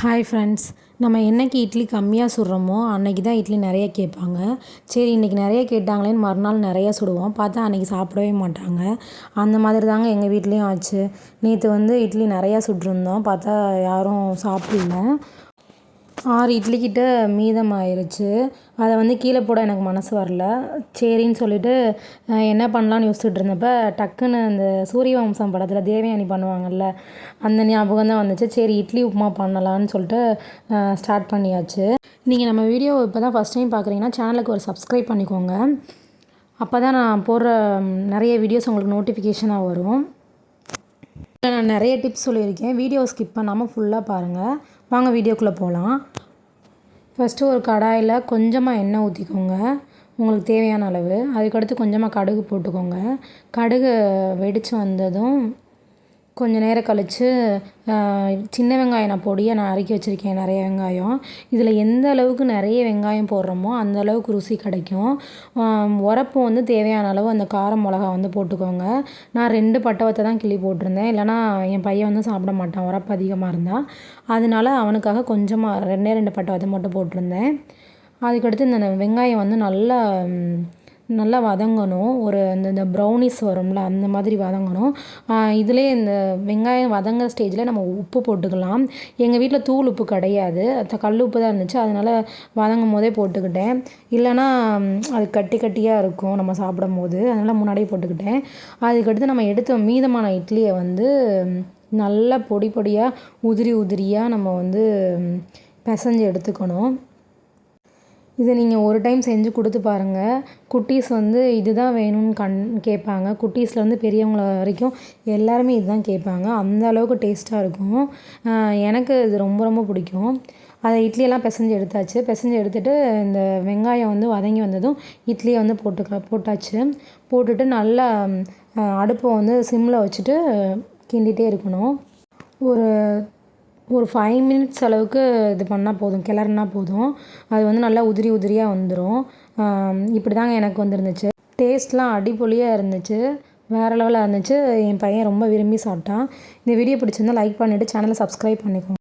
Hi friends, நம்ம என்னைக்கு இட்லி கம்மியாக சுடுறோமோ அன்றைக்கி தான் இட்லி நிறைய கேட்பாங்க. சரி இன்றைக்கி நிறைய கேட்டாங்களேன்னு மறுநாள் நிறையா சுடுவோம். பார்த்தா அன்றைக்கி சாப்பிடவே மாட்டாங்க. அந்த மாதிரி தாங்க எங்கள் வீட்லேயும் ஆச்சு. நேற்று இட்லி நிறையா சுட்டிருந்தோம். பார்த்தா யாரும் சாப்பிடல. 6 இட்லி கிட்ட மீதம் ஆயிருச்சு. அதை கீழே போட எனக்கு மனசு வரல. சரின்னு சொல்லிவிட்டு என்ன பண்ணலான்னு யோசிச்சுட்டு இருந்தப்போ டக்குன்னு அந்த சூரியவம்சம் படத்தில் தேவயானி பண்ணுவாங்கள்ல, அந்த ஞாபகம் தான் வந்துச்சு. சரி இட்லி உப்புமா பண்ணலான்னு சொல்லிட்டு ஸ்டார்ட் பண்ணியாச்சு. நீங்கள் நம்ம வீடியோ இப்போ தான் ஃபஸ்ட் டைம் பார்க்குறீங்கன்னா சேனலுக்கு ஒரு சப்ஸ்கிரைப் பண்ணிக்கோங்க. அப்போ தான் நான் போடுற நிறைய வீடியோஸ் உங்களுக்கு நோட்டிஃபிகேஷனாக வரும். நான் நிறைய டிப்ஸ் சொல்லியிருக்கேன். வீடியோ ஸ்கிப் பண்ணாமல் ஃபுல்லாக பாருங்கள். வாங்க வீடியோக்குள்ளே போகலாம். ஃபஸ்ட்டு ஒரு கடாயில் கொஞ்சமாக எண்ணெய் ஊற்றிக்கோங்க, உங்களுக்கு தேவையான அளவு. அதுக்கடுத்து கொஞ்சமாக கடுகு போட்டுக்கோங்க. கடுகு வெடித்து வந்ததும் கொஞ்சம் நேரம் கழித்து சின்ன வெங்காயம் நான் நறுக்கி வச்சுருக்கேன், நிறைய வெங்காயம். இதில் எந்த அளவுக்கு நிறைய வெங்காயம் போடுறோமோ அந்த அளவுக்கு ருசி கிடைக்கும். உரப்பு தேவையான அளவு அந்த காரம் மிளகா போட்டுக்கோங்க. நான் 2 பட்டை வத்தை தான் கிள்ளி போட்டிருந்தேன். இல்லைனா என் பையன் சாப்பிட மாட்டான் உரப்பு அதிகமாக இருந்தால். அதனால அவனுக்காக கொஞ்சமாக 2 பட்டை வத்தை மட்டும் போட்டிருந்தேன். அதுக்கடுத்து இந்த வெங்காயம் நல்லா வதங்கணும். இந்த ப்ரௌனிஸ் வரும்ல, அந்த மாதிரி வதங்கணும். இதிலே இந்த வெங்காயம் வதங்குற ஸ்டேஜில் நம்ம உப்பு போட்டுக்கலாம். எங்கள் வீட்டில் தூள் உப்பு கிடையாது, கல் உப்பு தான் இருந்துச்சு. அதனால் வதங்கும் போதே போட்டுக்கிட்டேன். இல்லைனா அது கட்டி கட்டியாக இருக்கும் நம்ம சாப்பிடும் போது, அதனால் முன்னாடியே போட்டுக்கிட்டேன். அதுக்கடுத்து நம்ம எடுத்த மீதமான இட்லியை நல்லா பொடி பொடியாக உதிரியாக நம்ம பிசைஞ்சு எடுத்துக்கணும். இதை நீங்கள் ஒரு டைம் செஞ்சு கொடுத்து பாருங்கள். குட்டீஸ் இதுதான் வேணும்னு கேட்பாங்க. குட்டீஸ்லேருந்து பெரியவங்கள வரைக்கும் எல்லாருமே இதுதான் கேட்பாங்க. அந்த அளவுக்கு டேஸ்ட்டாக இருக்கும். எனக்கு இது ரொம்ப ரொம்ப பிடிக்கும். அதை இட்லியெல்லாம் பிசைஞ்சு எடுத்தாச்சு. பிசைஞ்சு எடுத்துகிட்டு இந்த வெங்காயம் வதங்கி வந்ததும் இட்லியை போட்டாச்சு. போட்டுட்டு நல்லா அடுப்பை சிம்மில் வச்சுட்டு கிண்டிகிட்டே இருக்கணும். ஒரு 5 மினிட்ஸ் அளவுக்கு இது பண்ணால் போதும், கிளறுனா போதும். அது நல்லா உதிரியாக வந்துடும். இப்படி தாங்க எனக்கு இருந்துச்சு. டேஸ்ட்லாம் அடிப்பொலியாக இருந்துச்சு, வேறு லெவலில் இருந்துச்சு. என் பையன் ரொம்ப விரும்பி சாப்பிட்டான். இந்த வீடியோ பிடிச்சிருந்தால் லைக் பண்ணிவிட்டு சேனலை சப்ஸ்கிரைப் பண்ணிக்கோங்க.